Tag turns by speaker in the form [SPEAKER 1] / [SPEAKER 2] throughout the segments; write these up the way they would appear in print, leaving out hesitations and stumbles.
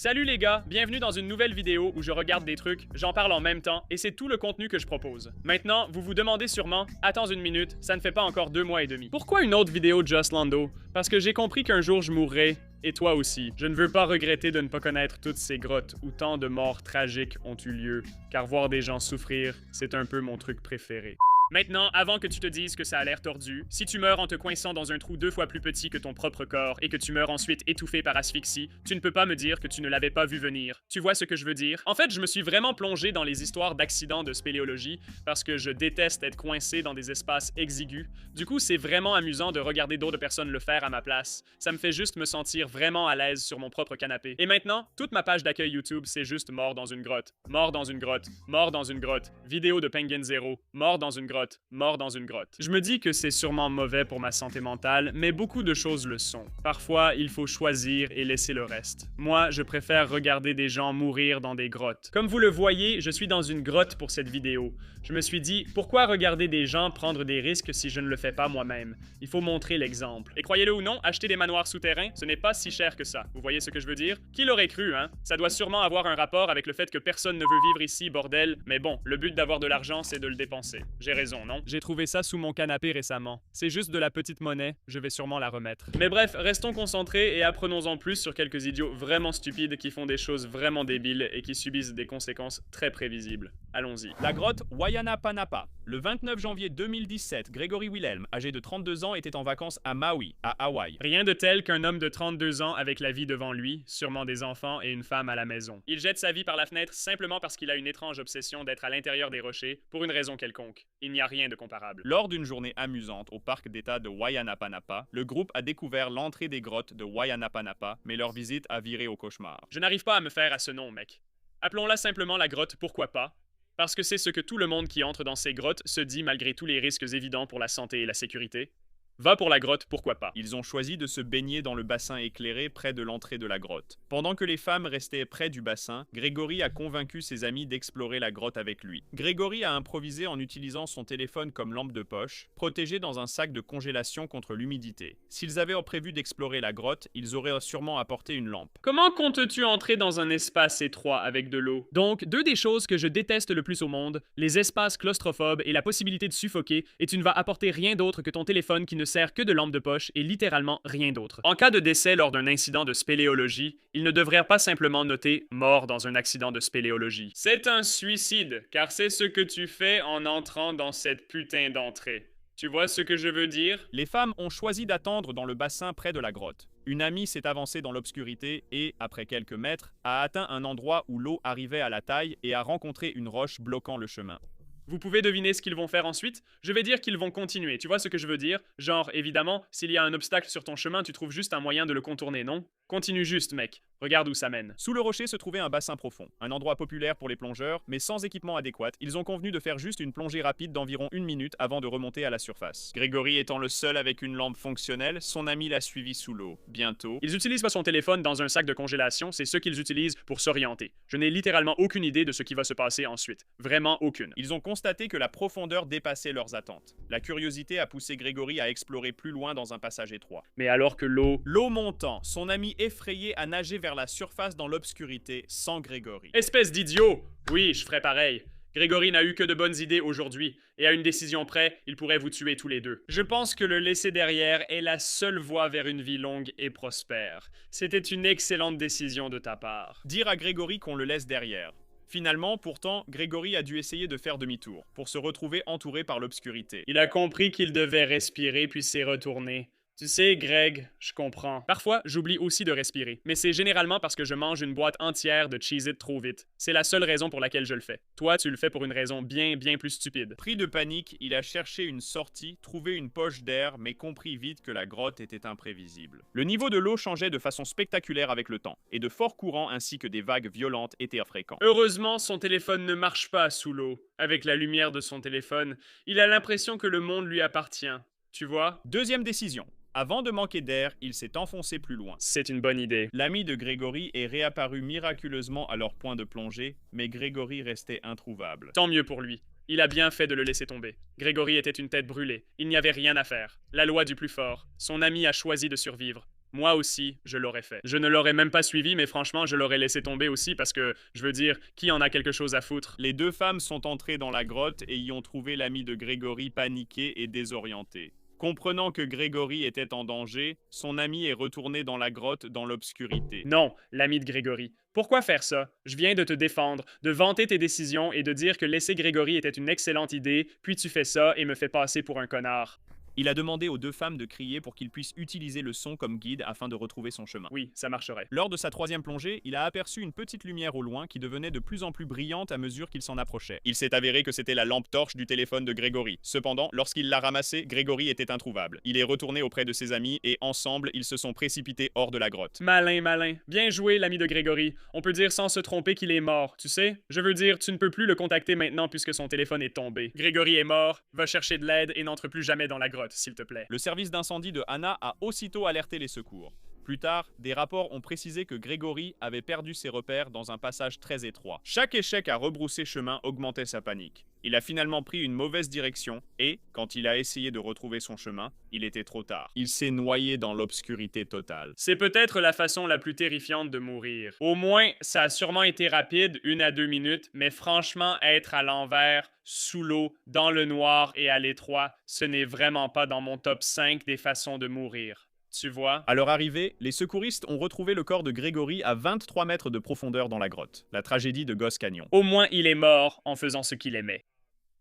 [SPEAKER 1] Salut les gars, bienvenue dans une nouvelle vidéo où je regarde des trucs, j'en parle en même temps et c'est tout le contenu que je propose. Maintenant, vous vous demandez sûrement, attends une minute, ça ne fait pas encore 2 mois et demi. Pourquoi une autre vidéo de Just Lando? Parce que j'ai compris qu'un jour je mourrai, et toi aussi. Je ne veux pas regretter de ne pas connaître toutes ces grottes où tant de morts tragiques ont eu lieu, car voir des gens souffrir, c'est un peu mon truc préféré. Maintenant, avant que tu te dises que ça a l'air tordu, si tu meurs en te coinçant dans un trou 2 fois plus petit que ton propre corps et que tu meurs ensuite étouffé par asphyxie, tu ne peux pas me dire que tu ne l'avais pas vu venir. Tu vois ce que je veux dire? En fait, je me suis vraiment plongé dans les histoires d'accidents de spéléologie parce que je déteste être coincé dans des espaces exigus. Du coup, c'est vraiment amusant de regarder d'autres personnes le faire à ma place. Ça me fait juste me sentir vraiment à l'aise sur mon propre canapé. Et maintenant, toute ma page d'accueil YouTube, c'est juste mort dans une grotte, mort dans une grotte, mort dans une grotte, vidéo de Penguin Zero, mort dans une grotte, mort dans une grotte. Je me dis que c'est sûrement mauvais pour ma santé mentale, mais beaucoup de choses le sont. Parfois, il faut choisir et laisser le reste. Moi, je préfère regarder des gens mourir dans des grottes. Comme vous le voyez, je suis dans une grotte pour cette vidéo. Je me suis dit, pourquoi regarder des gens prendre des risques si je ne le fais pas moi-même? Il faut montrer l'exemple. Et croyez-le ou non, acheter des manoirs souterrains, ce n'est pas si cher que ça. Vous voyez ce que je veux dire? Qui l'aurait cru, hein? Ça doit sûrement avoir un rapport avec le fait que personne ne veut vivre ici, bordel. Mais bon, le but d'avoir de l'argent, c'est de le dépenser. J'ai raison, non? J'ai trouvé ça sous mon canapé récemment. C'est juste de la petite monnaie, je vais sûrement la remettre. Mais bref, restons concentrés et apprenons-en plus sur quelques idiots vraiment stupides qui font des choses vraiment débiles et qui subissent des conséquences très prévisibles. Allons-y.
[SPEAKER 2] La grotte Wayanapanapa. Le 29 janvier 2017, Gregory Wilhelm, âgé de 32 ans, était en vacances à Maui, à Hawaï.
[SPEAKER 1] Rien de tel qu'un homme de 32 ans avec la vie devant lui, sûrement des enfants et une femme à la maison. Il jette sa vie par la fenêtre simplement parce qu'il a une étrange obsession d'être à l'intérieur des rochers pour une raison quelconque. Il n'y a rien de comparable.
[SPEAKER 2] Lors d'une journée amusante au parc d'État de Wayanapanapa, le groupe a découvert l'entrée des grottes de Wayanapanapa, mais leur visite a viré au cauchemar.
[SPEAKER 1] Je n'arrive pas à me faire à ce nom, mec. Appelons-la simplement la grotte, pourquoi pas? Parce que c'est ce que tout le monde qui entre dans ces grottes se dit malgré tous les risques évidents pour la santé et la sécurité. Va pour la grotte, pourquoi pas?
[SPEAKER 2] Ils ont choisi de se baigner dans le bassin éclairé près de l'entrée de la grotte. Pendant que les femmes restaient près du bassin, Gregory a convaincu ses amis d'explorer la grotte avec lui. Gregory a improvisé en utilisant son téléphone comme lampe de poche, protégé dans un sac de congélation contre l'humidité. S'ils avaient prévu d'explorer la grotte, ils auraient sûrement apporté une lampe.
[SPEAKER 1] Comment comptes-tu entrer dans un espace étroit avec de l'eau? Donc, deux des choses que je déteste le plus au monde, les espaces claustrophobes et la possibilité de suffoquer, et tu ne vas apporter rien d'autre que ton téléphone qui ne sert que de lampe de poche et littéralement rien d'autre. En cas de décès lors d'un incident de spéléologie, il ne devrait pas simplement noter « mort dans un accident de spéléologie ». C'est un suicide, car c'est ce que tu fais en entrant dans cette putain d'entrée. Tu vois ce que je veux dire?
[SPEAKER 2] Les femmes ont choisi d'attendre dans le bassin près de la grotte. Une amie s'est avancée dans l'obscurité et, après quelques mètres, a atteint un endroit où l'eau arrivait à la taille et a rencontré une roche bloquant le chemin.
[SPEAKER 1] Vous pouvez deviner ce qu'ils vont faire ensuite? Je vais dire qu'ils vont continuer, tu vois ce que je veux dire? Genre, évidemment, s'il y a un obstacle sur ton chemin, tu trouves juste un moyen de le contourner, non? Continue juste, mec. Regarde où ça mène.
[SPEAKER 2] Sous le rocher se trouvait un bassin profond, un endroit populaire pour les plongeurs, mais sans équipement adéquat. Ils ont convenu de faire juste une plongée rapide d'environ 1 minute avant de remonter à la surface. Gregory étant le seul avec une lampe fonctionnelle, son ami l'a suivi sous l'eau. Bientôt...
[SPEAKER 1] Ils utilisent pas son téléphone dans un sac de congélation, c'est ce qu'ils utilisent pour s'orienter. Je n'ai littéralement aucune idée de ce qui va se passer ensuite. Vraiment aucune.
[SPEAKER 2] Ils ont constaté que la profondeur dépassait leurs attentes. La curiosité a poussé Gregory à explorer plus loin dans un passage étroit.
[SPEAKER 1] Mais alors que l'eau...
[SPEAKER 2] L'eau montant, son ami effrayé a nagé vers la surface dans l'obscurité sans Gregory.
[SPEAKER 1] Espèce d'idiot! Oui, je ferais pareil. Gregory n'a eu que de bonnes idées aujourd'hui, et à une décision près, il pourrait vous tuer tous les deux. Je pense que le laisser derrière est la seule voie vers une vie longue et prospère. C'était une excellente décision de ta part.
[SPEAKER 2] Dire à Gregory qu'on le laisse derrière. Finalement, pourtant, Gregory a dû essayer de faire demi-tour, pour se retrouver entouré par l'obscurité.
[SPEAKER 1] Il a compris qu'il devait respirer puis s'est retourné. Tu sais, Greg, je comprends. Parfois, j'oublie aussi de respirer, mais c'est généralement parce que je mange une boîte entière de Cheez-It trop vite. C'est la seule raison pour laquelle je le fais. Toi, tu le fais pour une raison bien plus stupide.
[SPEAKER 2] Pris de panique, il a cherché une sortie, trouvé une poche d'air, mais compris vite que la grotte était imprévisible. Le niveau de l'eau changeait de façon spectaculaire avec le temps, et de forts courants ainsi que des vagues violentes étaient fréquents.
[SPEAKER 1] Heureusement, son téléphone ne marche pas sous l'eau. Avec la lumière de son téléphone, il a l'impression que le monde lui appartient. Tu vois?
[SPEAKER 2] Deuxième décision. Avant de manquer d'air, il s'est enfoncé plus loin.
[SPEAKER 1] C'est une bonne idée.
[SPEAKER 2] L'ami de Gregory est réapparu miraculeusement à leur point de plongée, mais Gregory restait introuvable.
[SPEAKER 1] Tant mieux pour lui. Il a bien fait de le laisser tomber. Gregory était une tête brûlée. Il n'y avait rien à faire. La loi du plus fort. Son ami a choisi de survivre. Moi aussi, je l'aurais fait. Je ne l'aurais même pas suivi, mais franchement, je l'aurais laissé tomber aussi parce que, je veux dire, qui en a quelque chose à foutre?
[SPEAKER 2] Les deux femmes sont entrées dans la grotte et y ont trouvé l'ami de Grégory paniqué et désorienté. Comprenant que Grégory était en danger, son ami est retourné dans la grotte dans l'obscurité.
[SPEAKER 1] Non, l'ami de Grégory. Pourquoi faire ça? Je viens de te défendre, de vanter tes décisions et de dire que laisser Grégory était une excellente idée, puis tu fais ça et me fais passer pour un connard.
[SPEAKER 2] Il a demandé aux deux femmes de crier pour qu'ils puissent utiliser le son comme guide afin de retrouver son chemin.
[SPEAKER 1] Oui, ça marcherait.
[SPEAKER 2] Lors de sa troisième plongée, il a aperçu une petite lumière au loin qui devenait de plus en plus brillante à mesure qu'il s'en approchait. Il s'est avéré que c'était la lampe torche du téléphone de Grégory. Cependant, lorsqu'il l'a ramassée, Grégory était introuvable. Il est retourné auprès de ses amis et ensemble, ils se sont précipités hors de la grotte.
[SPEAKER 1] Malin, malin. Bien joué, l'ami de Grégory. On peut dire sans se tromper qu'il est mort, tu sais? Je veux dire, tu ne peux plus le contacter maintenant puisque son téléphone est tombé. Grégory est mort, va chercher de l'aide et n'entre plus jamais dans la grotte, s'il te plaît.
[SPEAKER 2] Le service d'incendie de Hannah a aussitôt alerté les secours. Plus tard, des rapports ont précisé que Grégory avait perdu ses repères dans un passage très étroit. Chaque échec à rebrousser chemin augmentait sa panique. Il a finalement pris une mauvaise direction et, quand il a essayé de retrouver son chemin, il était trop tard. Il s'est noyé dans l'obscurité totale.
[SPEAKER 1] C'est peut-être la façon la plus terrifiante de mourir. Au moins, ça a sûrement été rapide, 1 à 2 minutes, mais franchement, être à l'envers, sous l'eau, dans le noir et à l'étroit, ce n'est vraiment pas dans mon top 5 des façons de mourir. Tu vois?
[SPEAKER 2] À leur arrivée, les secouristes ont retrouvé le corps de Grégory à 23 mètres de profondeur dans la grotte. La tragédie de Goss Canyon.
[SPEAKER 1] Au moins, il est mort en faisant ce qu'il aimait.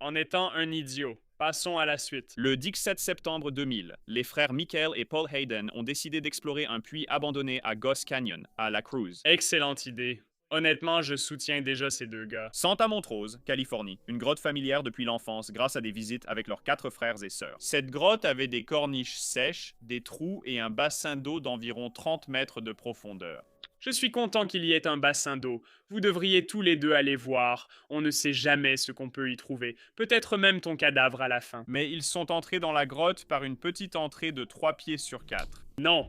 [SPEAKER 1] En étant un idiot. Passons à la suite.
[SPEAKER 2] Le 17 septembre 2000, les frères Michael et Paul Hayden ont décidé d'explorer un puits abandonné à Goss Canyon, à La Cruz.
[SPEAKER 1] Excellente idée. Honnêtement, je soutiens déjà ces deux gars.
[SPEAKER 2] Santa Montrose, Californie, une grotte familière depuis l'enfance grâce à des visites avec leurs 4 frères et sœurs. Cette grotte avait des corniches sèches, des trous et un bassin d'eau d'environ 30 mètres de profondeur.
[SPEAKER 1] Je suis content qu'il y ait un bassin d'eau. Vous devriez tous les deux aller voir. On ne sait jamais ce qu'on peut y trouver. Peut-être même ton cadavre à la fin.
[SPEAKER 2] Mais ils sont entrés dans la grotte par une petite entrée de 3 pieds sur 4.
[SPEAKER 1] Non.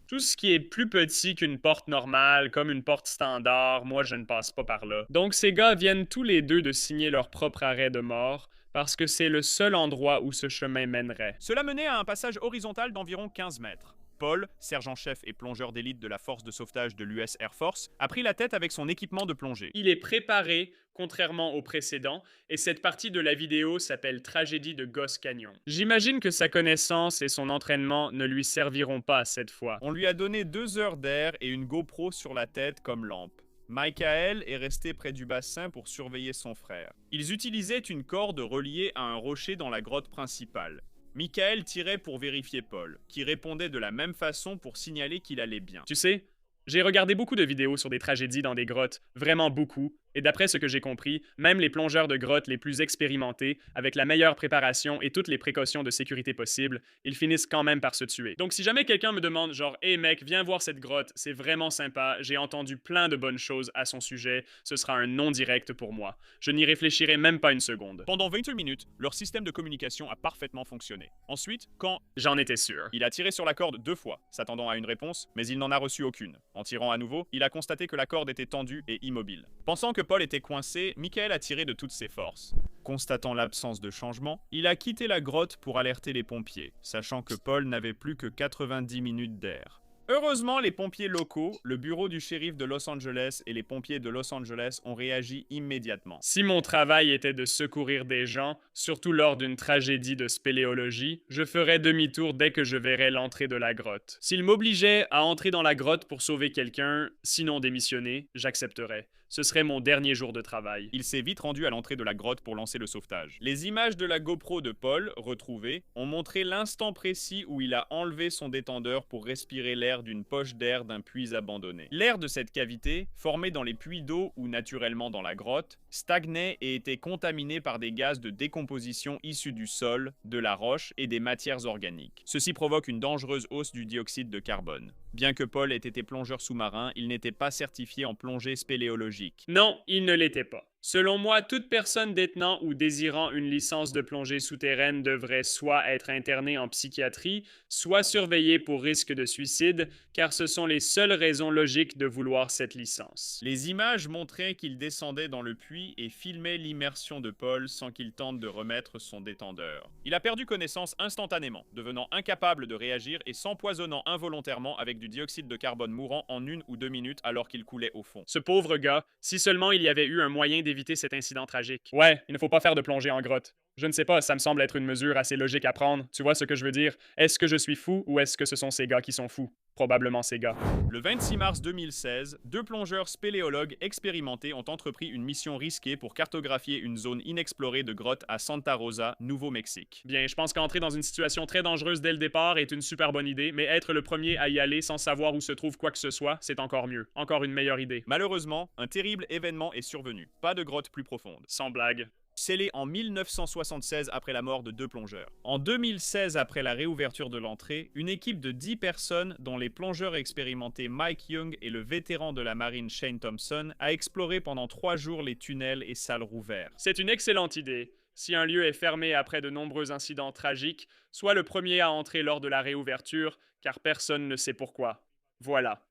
[SPEAKER 1] Tout ce qui est plus petit qu'une porte normale, comme une porte standard, moi je ne passe pas par là. Donc ces gars viennent tous les deux de signer leur propre arrêt de mort, parce que c'est le seul endroit où ce chemin mènerait.
[SPEAKER 2] Cela menait à un passage horizontal d'environ 15 mètres. Paul, sergent-chef et plongeur d'élite de la force de sauvetage de l'US Air Force, a pris la tête avec son équipement de plongée.
[SPEAKER 1] Il est préparé, contrairement au précédent, et cette partie de la vidéo s'appelle Tragédie de Goss Canyon. J'imagine que sa connaissance et son entraînement ne lui serviront pas cette fois.
[SPEAKER 2] On lui a donné 2 heures d'air et une GoPro sur la tête comme lampe. Michael est resté près du bassin pour surveiller son frère. Ils utilisaient une corde reliée à un rocher dans la grotte principale. Michael tirait pour vérifier Paul, qui répondait de la même façon pour signaler qu'il allait bien.
[SPEAKER 1] Tu sais, j'ai regardé beaucoup de vidéos sur des tragédies dans des grottes, vraiment beaucoup, et d'après ce que j'ai compris, même les plongeurs de grottes les plus expérimentés, avec la meilleure préparation et toutes les précautions de sécurité possibles, ils finissent quand même par se tuer. Donc si jamais quelqu'un me demande genre « Hey mec, viens voir cette grotte, c'est vraiment sympa, j'ai entendu plein de bonnes choses à son sujet », ce sera un non direct pour moi. Je n'y réfléchirai même pas une seconde.
[SPEAKER 2] Pendant 28 minutes, leur système de communication a parfaitement fonctionné. Ensuite, quand
[SPEAKER 1] J'en étais sûr.
[SPEAKER 2] il a tiré sur la corde 2 fois, s'attendant à une réponse, mais il n'en a reçu aucune. En tirant à nouveau, il a constaté que la corde était tendue et immobile. Pensant que Paul était coincé, Michael a tiré de toutes ses forces. Constatant l'absence de changement, il a quitté la grotte pour alerter les pompiers, sachant que Paul n'avait plus que 90 minutes d'air. Heureusement, les pompiers locaux, le bureau du shérif de Los Angeles et les pompiers de Los Angeles ont réagi immédiatement.
[SPEAKER 1] Si mon travail était de secourir des gens, surtout lors d'une tragédie de spéléologie, je ferais demi-tour dès que je verrais l'entrée de la grotte. S'ils m'obligeaient à entrer dans la grotte pour sauver quelqu'un, sinon démissionner, j'accepterais. Ce serait mon dernier jour de travail.
[SPEAKER 2] Il s'est vite rendu à l'entrée de la grotte pour lancer le sauvetage. Les images de la GoPro de Paul, retrouvées, ont montré l'instant précis où il a enlevé son détendeur pour respirer l'air d'une poche d'air d'un puits abandonné. L'air de cette cavité, formé dans les puits d'eau ou naturellement dans la grotte, stagnait et était contaminé par des gaz de décomposition issus du sol, de la roche et des matières organiques. Ceci provoque une dangereuse hausse du dioxyde de carbone. Bien que Paul ait été plongeur sous-marin, il n'était pas certifié en plongée spéléologique.
[SPEAKER 1] Non, il ne l'était pas. Selon moi, toute personne détenant ou désirant une licence de plongée souterraine devrait soit être internée en psychiatrie, soit surveillée pour risque de suicide, car ce sont les seules raisons logiques de vouloir cette licence.
[SPEAKER 2] Les images montraient qu'il descendait dans le puits et filmait l'immersion de Paul sans qu'il tente de remettre son détendeur. Il a perdu connaissance instantanément, devenant incapable de réagir et s'empoisonnant involontairement avec du dioxyde de carbone mourant en 1 ou 2 minutes alors qu'il coulait au fond.
[SPEAKER 1] Ce pauvre gars, si seulement il y avait eu un moyen d'éviter cet incident tragique. Ouais, il ne faut pas faire de plongée en grotte. Je ne sais pas, ça me semble être une mesure assez logique à prendre. Tu vois ce que je veux dire? Est-ce que je suis fou ou est-ce que ce sont ces gars qui sont fous? Probablement ces gars.
[SPEAKER 2] Le 26 mars 2016, 2 plongeurs spéléologues expérimentés ont entrepris une mission risquée pour cartographier une zone inexplorée de grottes à Santa Rosa, Nouveau-Mexique.
[SPEAKER 1] Bien, je pense qu'entrer dans une situation très dangereuse dès le départ est une super bonne idée, mais être le premier à y aller sans savoir où se trouve quoi que ce soit, c'est encore mieux. Encore une meilleure idée.
[SPEAKER 2] Malheureusement, un terrible événement est survenu. Pas de grotte plus profonde.
[SPEAKER 1] Sans blague.
[SPEAKER 2] Scellé en 1976 après la mort de 2 plongeurs. En 2016, après la réouverture de l'entrée, une équipe de 10 personnes, dont les plongeurs expérimentés Mike Young et le vétéran de la marine Shane Thompson, a exploré pendant 3 jours les tunnels et salles rouverts.
[SPEAKER 1] C'est une excellente idée. Si un lieu est fermé après de nombreux incidents tragiques, sois le premier à entrer lors de la réouverture, car personne ne sait pourquoi. Voilà.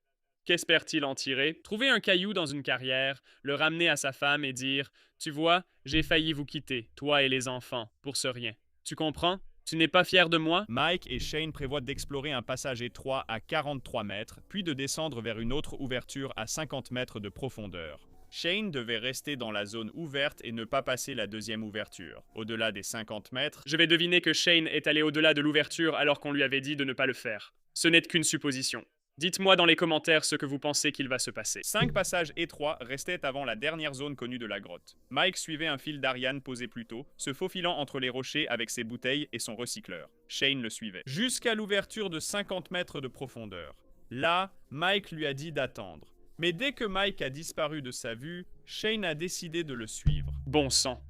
[SPEAKER 1] Qu'espère-t-il en tirer? Trouver un caillou dans une carrière, le ramener à sa femme et dire « Tu vois, j'ai failli vous quitter, toi et les enfants, pour ce rien. Tu comprends? Tu n'es pas fier de moi? »
[SPEAKER 2] Mike et Shane prévoient d'explorer un passage étroit à 43 mètres, puis de descendre vers une autre ouverture à 50 mètres de profondeur. Shane devait rester dans la zone ouverte et ne pas passer la deuxième ouverture. Au-delà des 50 mètres,
[SPEAKER 1] Je vais deviner que Shane est allé au-delà de l'ouverture alors qu'on lui avait dit de ne pas le faire. Ce n'est qu'une supposition. Dites-moi dans les commentaires ce que vous pensez qu'il va se passer.
[SPEAKER 2] 5 passages étroits restaient avant la dernière zone connue de la grotte. Mike suivait un fil d'Ariane posé plus tôt, se faufilant entre les rochers avec ses bouteilles et son recycleur. Shane le suivait. Jusqu'à l'ouverture de 50 mètres de profondeur. Là, Mike lui a dit d'attendre. Mais dès que Mike a disparu de sa vue, Shane a décidé de le suivre.
[SPEAKER 1] Bon sang,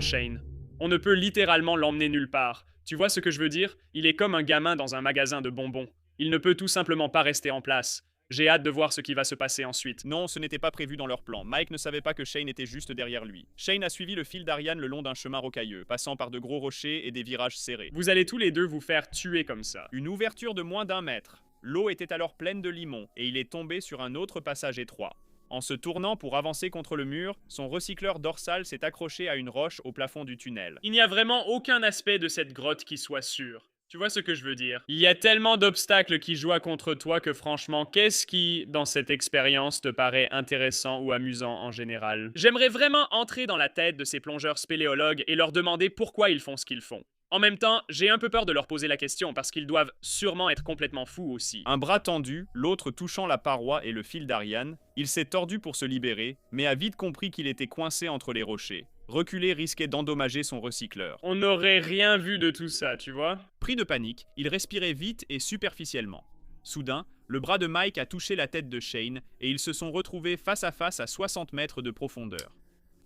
[SPEAKER 1] Shane. On ne peut littéralement l'emmener nulle part. Tu vois ce que je veux dire? Il est comme un gamin dans un magasin de bonbons. Il ne peut tout simplement pas rester en place. J'ai hâte de voir ce qui va se passer ensuite.
[SPEAKER 2] Non, ce n'était pas prévu dans leur plan. Mike ne savait pas que Shane était juste derrière lui. Shane a suivi le fil d'Ariane le long d'un chemin rocailleux, passant par de gros rochers et des virages serrés.
[SPEAKER 1] Vous allez tous les deux vous faire tuer comme ça.
[SPEAKER 2] Une ouverture de moins d'1 mètre. L'eau était alors pleine de limon et il est tombé sur un autre passage étroit. En se tournant pour avancer contre le mur, son recycleur dorsal s'est accroché à une roche au plafond du tunnel.
[SPEAKER 1] Il n'y a vraiment aucun aspect de cette grotte qui soit sûr. Tu vois ce que je veux dire? Il y a tellement d'obstacles qui jouent contre toi que franchement, qu'est-ce qui, dans cette expérience, te paraît intéressant ou amusant en général? J'aimerais vraiment entrer dans la tête de ces plongeurs spéléologues et leur demander pourquoi ils font ce qu'ils font. En même temps, j'ai un peu peur de leur poser la question parce qu'ils doivent sûrement être complètement fous aussi.
[SPEAKER 2] Un bras tendu, l'autre touchant la paroi et le fil d'Ariane, il s'est tordu pour se libérer, mais a vite compris qu'il était coincé entre les rochers. Reculer risquait d'endommager son recycleur.
[SPEAKER 1] On n'aurait rien vu de tout ça, tu vois?
[SPEAKER 2] Pris de panique, il respirait vite et superficiellement. Soudain, le bras de Mike a touché la tête de Shane et ils se sont retrouvés face à 60 mètres de profondeur.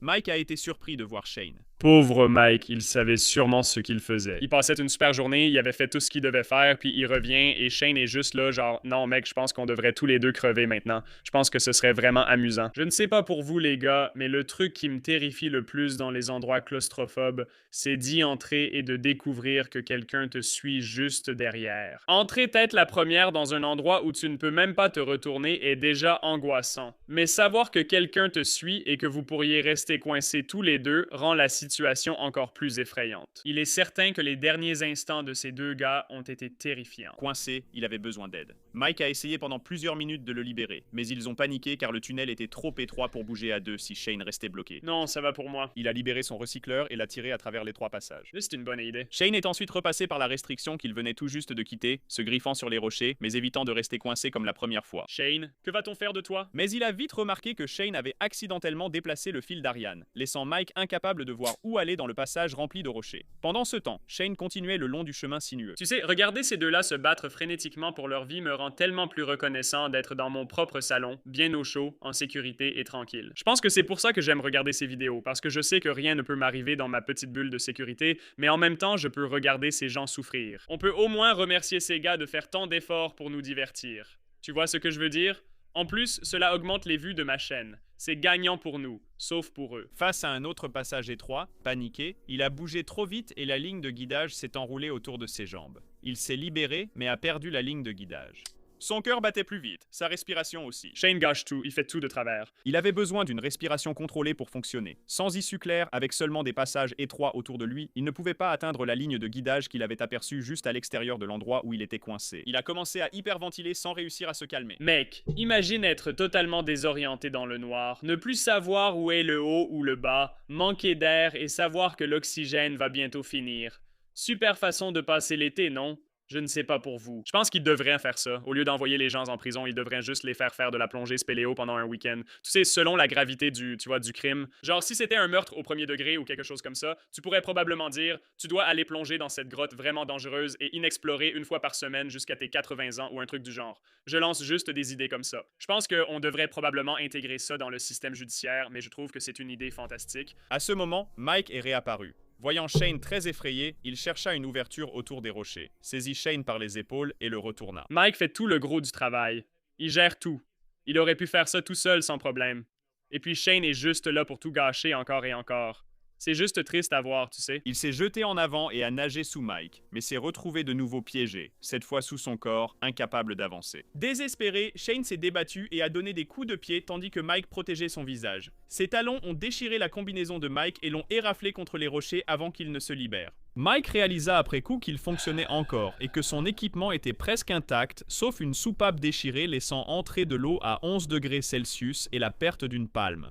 [SPEAKER 2] Mike a été surpris de voir Shane.
[SPEAKER 1] Pauvre Mike, il savait sûrement ce qu'il faisait. Il passait une super journée, il avait fait tout ce qu'il devait faire, puis il revient et Shane est juste là, genre « Non mec, je pense qu'on devrait tous les deux crever maintenant. Je pense que ce serait vraiment amusant. » Je ne sais pas pour vous les gars, mais le truc qui me terrifie le plus dans les endroits claustrophobes, c'est d'y entrer et de découvrir que quelqu'un te suit juste derrière. Entrer tête la première dans un endroit où tu ne peux même pas te retourner est déjà angoissant. Mais savoir que quelqu'un te suit et que vous pourriez rester coincés tous les deux rend la situation encore plus effrayante. Il est certain que les derniers instants de ces deux gars ont été terrifiants.
[SPEAKER 2] Coincé, il avait besoin d'aide. Mike a essayé pendant plusieurs minutes de le libérer, mais ils ont paniqué car le tunnel était trop étroit pour bouger à deux si Shane restait bloqué.
[SPEAKER 1] Non, ça va pour moi.
[SPEAKER 2] Il a libéré son recycleur et l'a tiré à travers les 3 passages.
[SPEAKER 1] C'est une bonne idée.
[SPEAKER 2] Shane est ensuite repassé par la restriction qu'il venait tout juste de quitter, se griffant sur les rochers, mais évitant de rester coincé comme la première fois.
[SPEAKER 1] Shane, que va-t-on faire de toi?
[SPEAKER 2] Mais il a vite remarqué que Shane avait accidentellement déplacé le fil d'Ariane, laissant Mike incapable de voir où aller dans le passage rempli de rochers. Pendant ce temps, Shane continuait le long du chemin sinueux.
[SPEAKER 1] Tu sais, regarder ces deux-là se battre frénétiquement pour leur vie me rend tellement plus reconnaissant d'être dans mon propre salon, bien au chaud, en sécurité et tranquille. Je pense que c'est pour ça que j'aime regarder ces vidéos, parce que je sais que rien ne peut m'arriver dans ma petite bulle de sécurité, mais en même temps, je peux regarder ces gens souffrir. On peut au moins remercier ces gars de faire tant d'efforts pour nous divertir. Tu vois ce que je veux dire? En plus, cela augmente les vues de ma chaîne. C'est gagnant pour nous, sauf pour eux.
[SPEAKER 2] Face à un autre passage étroit, paniqué, il a bougé trop vite et la ligne de guidage s'est enroulée autour de ses jambes. Il s'est libéré, mais a perdu la ligne de guidage. Son cœur battait plus vite, sa respiration aussi.
[SPEAKER 1] Shane gâche tout, il fait tout de travers.
[SPEAKER 2] Il avait besoin d'une respiration contrôlée pour fonctionner. Sans issue claire, avec seulement des passages étroits autour de lui, il ne pouvait pas atteindre la ligne de guidage qu'il avait aperçue juste à l'extérieur de l'endroit où il était coincé. Il a commencé à hyperventiler sans réussir à se calmer.
[SPEAKER 1] Mec, imagine être totalement désorienté dans le noir, ne plus savoir où est le haut ou le bas, manquer d'air et savoir que l'oxygène va bientôt finir. Super façon de passer l'été, non? Je ne sais pas pour vous. Je pense qu'ils devraient faire ça. Au lieu d'envoyer les gens en prison, ils devraient juste les faire de la plongée spéléo pendant un week-end. Tu sais, selon la gravité du crime. Genre, si c'était un meurtre au premier degré ou quelque chose comme ça, tu pourrais probablement dire « Tu dois aller plonger dans cette grotte vraiment dangereuse et inexplorée une fois par semaine jusqu'à tes 80 ans » ou un truc du genre. Je lance juste des idées comme ça. Je pense qu'on devrait probablement intégrer ça dans le système judiciaire, mais je trouve que c'est une idée fantastique.
[SPEAKER 2] À ce moment, Mike est réapparu. Voyant Shane très effrayé, il chercha une ouverture autour des rochers, saisit Shane par les épaules et le retourna.
[SPEAKER 1] Mike fait tout le gros du travail. Il gère tout. Il aurait pu faire ça tout seul sans problème. Et puis Shane est juste là pour tout gâcher encore et encore. C'est juste triste à voir, tu sais.
[SPEAKER 2] Il s'est jeté en avant et a nagé sous Mike, mais s'est retrouvé de nouveau piégé, cette fois sous son corps, incapable d'avancer. Désespéré, Shane s'est débattu et a donné des coups de pied tandis que Mike protégeait son visage. Ses talons ont déchiré la combinaison de Mike et l'ont éraflé contre les rochers avant qu'il ne se libère. Mike réalisa après coup qu'il fonctionnait encore et que son équipement était presque intact, sauf une soupape déchirée laissant entrer de l'eau à 11 degrés Celsius et la perte d'une palme.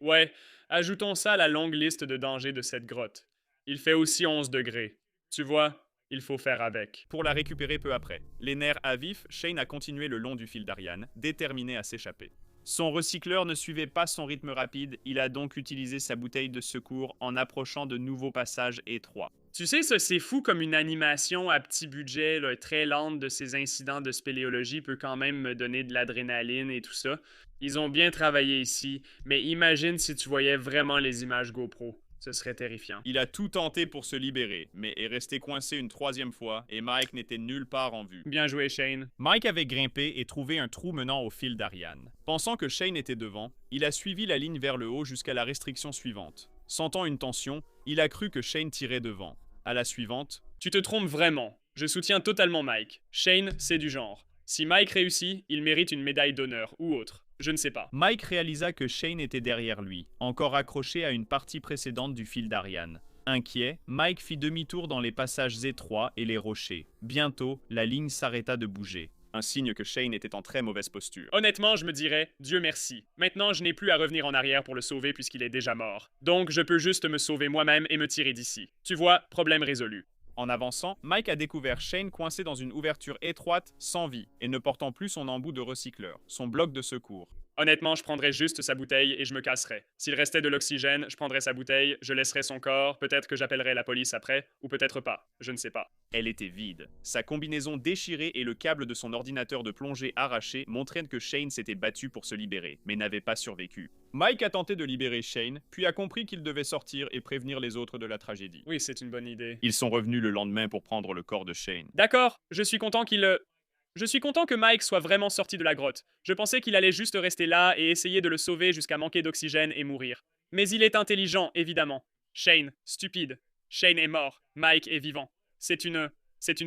[SPEAKER 1] Ouais, ajoutons ça à la longue liste de dangers de cette grotte. Il fait aussi 11 degrés. Tu vois, il faut faire avec.
[SPEAKER 2] Pour la récupérer peu après. Les nerfs à vif, Shane a continué le long du fil d'Ariane, déterminé à s'échapper. Son recycleur ne suivait pas son rythme rapide, il a donc utilisé sa bouteille de secours en approchant de nouveaux passages étroits.
[SPEAKER 1] Tu sais, ça c'est fou comme une animation à petit budget, là, très lente de ces incidents de spéléologie peut quand même me donner de l'adrénaline et tout ça. Ils ont bien travaillé ici, mais imagine si tu voyais vraiment les images GoPro. Ce serait terrifiant.
[SPEAKER 2] Il a tout tenté pour se libérer, mais est resté coincé une troisième fois et Mike n'était nulle part en vue.
[SPEAKER 1] Bien joué, Shane.
[SPEAKER 2] Mike avait grimpé et trouvé un trou menant au fil d'Ariane. Pensant que Shane était devant, il a suivi la ligne vers le haut jusqu'à la restriction suivante. Sentant une tension, il a cru que Shane tirait devant. À la suivante,
[SPEAKER 1] tu te trompes vraiment. Je soutiens totalement Mike. Shane, c'est du genre. Si Mike réussit, il mérite une médaille d'honneur ou autre. Je ne sais pas.
[SPEAKER 2] Mike réalisa que Shane était derrière lui, encore accroché à une partie précédente du fil d'Ariane. Inquiet, Mike fit demi-tour dans les passages étroits et les rochers. Bientôt, la ligne s'arrêta de bouger. Un signe que Shane était en très mauvaise posture.
[SPEAKER 1] Honnêtement, je me dirais, Dieu merci. Maintenant, je n'ai plus à revenir en arrière pour le sauver puisqu'il est déjà mort. Donc, je peux juste me sauver moi-même et me tirer d'ici. Tu vois, problème résolu.
[SPEAKER 2] En avançant, Mike a découvert Shane coincé dans une ouverture étroite, sans vie, et ne portant plus son embout de recycleur, son bloc de secours.
[SPEAKER 1] Honnêtement, je prendrais juste sa bouteille et je me casserais. S'il restait de l'oxygène, je prendrais sa bouteille, je laisserais son corps, peut-être que j'appellerais la police après, ou peut-être pas, je ne sais pas.
[SPEAKER 2] Elle était vide. Sa combinaison déchirée et le câble de son ordinateur de plongée arraché montraient que Shane s'était battu pour se libérer, mais n'avait pas survécu. Mike a tenté de libérer Shane, puis a compris qu'il devait sortir et prévenir les autres de la tragédie.
[SPEAKER 1] Oui, c'est une bonne idée.
[SPEAKER 2] Ils sont revenus le lendemain pour prendre le corps de Shane.
[SPEAKER 1] D'accord, je suis content que Mike soit vraiment sorti de la grotte. Je pensais qu'il allait juste rester là et essayer de le sauver jusqu'à manquer d'oxygène et mourir. Mais il est intelligent, évidemment. Shane, stupide. Shane est mort. Mike est vivant. C'est une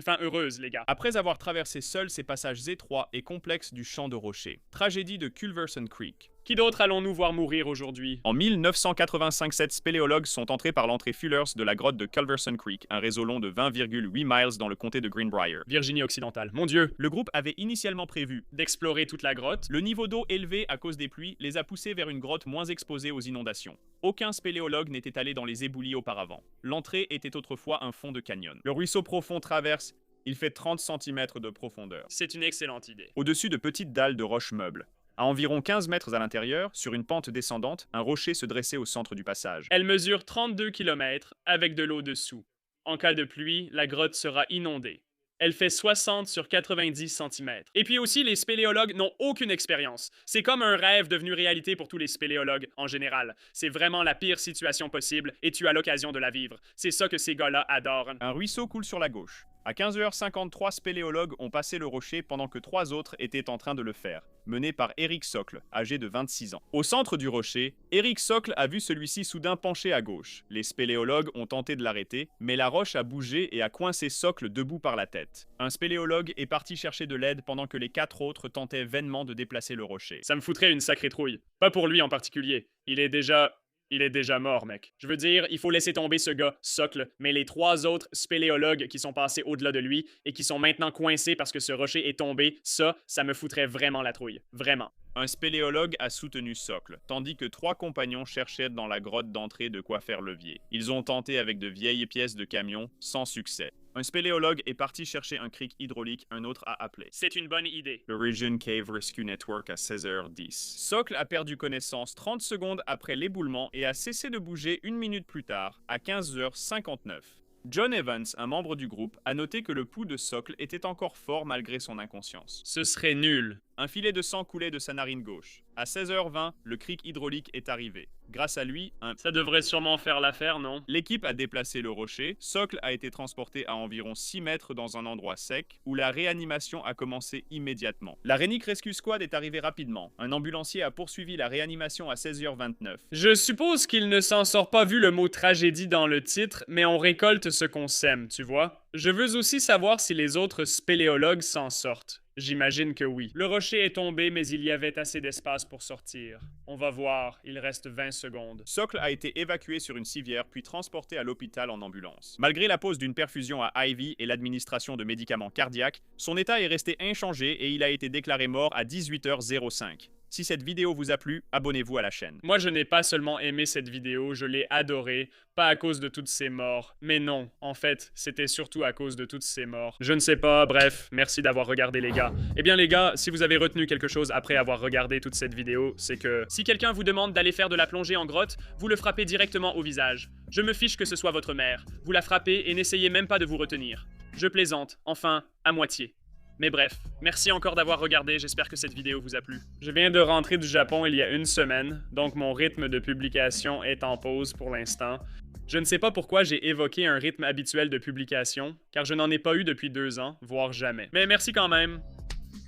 [SPEAKER 1] fin heureuse, les gars.
[SPEAKER 2] Après avoir traversé seul ces passages étroits et complexes du champ de rochers. Tragédie de Culverson Creek.
[SPEAKER 1] Qui d'autre allons-nous voir mourir aujourd'hui?
[SPEAKER 2] En 1985, 7 spéléologues sont entrés par l'entrée Fullers de la grotte de Culverson Creek, un réseau long de 20,8 miles dans le comté de Greenbrier.
[SPEAKER 1] Virginie occidentale. Mon Dieu!
[SPEAKER 2] Le groupe avait initialement prévu
[SPEAKER 1] d'explorer toute la grotte.
[SPEAKER 2] Le niveau d'eau élevé à cause des pluies les a poussés vers une grotte moins exposée aux inondations. Aucun spéléologue n'était allé dans les éboulis auparavant. L'entrée était autrefois un fond de canyon. Le ruisseau profond traverse. Il fait 30 cm de profondeur.
[SPEAKER 1] C'est une excellente idée.
[SPEAKER 2] Au-dessus de petites dalles de roches meubles. À environ 15 mètres à l'intérieur, sur une pente descendante, un rocher se dressait au centre du passage.
[SPEAKER 1] Elle mesure 32 km avec de l'eau dessous. En cas de pluie, la grotte sera inondée. Elle fait 60 sur 90 cm. Et puis aussi, les spéléologues n'ont aucune expérience. C'est comme un rêve devenu réalité pour tous les spéléologues en général. C'est vraiment la pire situation possible et tu as l'occasion de la vivre. C'est ça que ces gars-là adorent.
[SPEAKER 2] Un ruisseau coule sur la gauche. À 15h53, spéléologues ont passé le rocher pendant que 3 autres étaient en train de le faire, menés par Eric Socle, âgé de 26 ans. Au centre du rocher, Eric Socle a vu celui-ci soudain penché à gauche. Les spéléologues ont tenté de l'arrêter, mais la roche a bougé et a coincé Socle debout par la tête. Un spéléologue est parti chercher de l'aide pendant que les 4 autres tentaient vainement de déplacer le rocher.
[SPEAKER 1] Ça me foutrait une sacrée trouille. Pas pour lui en particulier. Il est déjà mort, mec. Je veux dire, il faut laisser tomber ce gars, Socle, mais les 3 autres spéléologues qui sont passés au-delà de lui et qui sont maintenant coincés parce que ce rocher est tombé, ça me foutrait vraiment la trouille. Vraiment.
[SPEAKER 2] Un spéléologue a soutenu Socle, tandis que 3 compagnons cherchaient dans la grotte d'entrée de quoi faire levier. Ils ont tenté avec de vieilles pièces de camion, sans succès. Un spéléologue est parti chercher un cric hydraulique, un autre a appelé.
[SPEAKER 1] C'est une bonne idée.
[SPEAKER 2] Le Region Cave Rescue Network à 16h10. Socle a perdu connaissance 30 secondes après l'éboulement et a cessé de bouger 1 minute plus tard, à 15h59. John Evans, un membre du groupe, a noté que le pouls de Socle était encore fort malgré son inconscience.
[SPEAKER 1] Ce serait nul.
[SPEAKER 2] Un filet de sang coulait de sa narine gauche. À 16h20, le cric hydraulique est arrivé. Grâce à lui,
[SPEAKER 1] Ça devrait sûrement faire l'affaire, non?
[SPEAKER 2] L'équipe a déplacé le rocher. Socle a été transporté à environ 6 mètres dans un endroit sec, où la réanimation a commencé immédiatement. La Renic Rescue Squad est arrivée rapidement. Un ambulancier a poursuivi la réanimation à 16h29.
[SPEAKER 1] Je suppose qu'il ne s'en sort pas vu le mot tragédie dans le titre, mais on récolte ce qu'on sème, tu vois? Je veux aussi savoir si les autres spéléologues s'en sortent. J'imagine que oui. Le rocher est tombé, mais il y avait assez d'espace pour sortir. On va voir, il reste 20 secondes.
[SPEAKER 2] Socle a été évacué sur une civière puis transporté à l'hôpital en ambulance. Malgré la pause d'une perfusion à IV et l'administration de médicaments cardiaques, son état est resté inchangé et il a été déclaré mort à 18h05. Si cette vidéo vous a plu, abonnez-vous à la chaîne.
[SPEAKER 1] Moi, je n'ai pas seulement aimé cette vidéo, je l'ai adorée, pas à cause de toutes ces morts. Mais non, en fait, c'était surtout à cause de toutes ces morts. Je ne sais pas, bref, merci d'avoir regardé les gars. Eh bien les gars, si vous avez retenu quelque chose après avoir regardé toute cette vidéo, c'est que si quelqu'un vous demande d'aller faire de la plongée en grotte, vous le frappez directement au visage. Je me fiche que ce soit votre mère. Vous la frappez et n'essayez même pas de vous retenir. Je plaisante, enfin, à moitié. Mais bref, merci encore d'avoir regardé, j'espère que cette vidéo vous a plu. Je viens de rentrer du Japon il y a 1 semaine, donc mon rythme de publication est en pause pour l'instant. Je ne sais pas pourquoi j'ai évoqué un rythme habituel de publication, car je n'en ai pas eu depuis 2 ans, voire jamais. Mais merci quand même.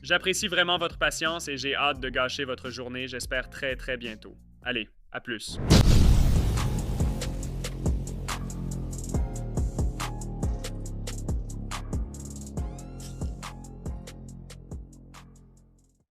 [SPEAKER 1] J'apprécie vraiment votre patience et j'ai hâte de gâcher votre journée, j'espère très bientôt. Allez, à plus.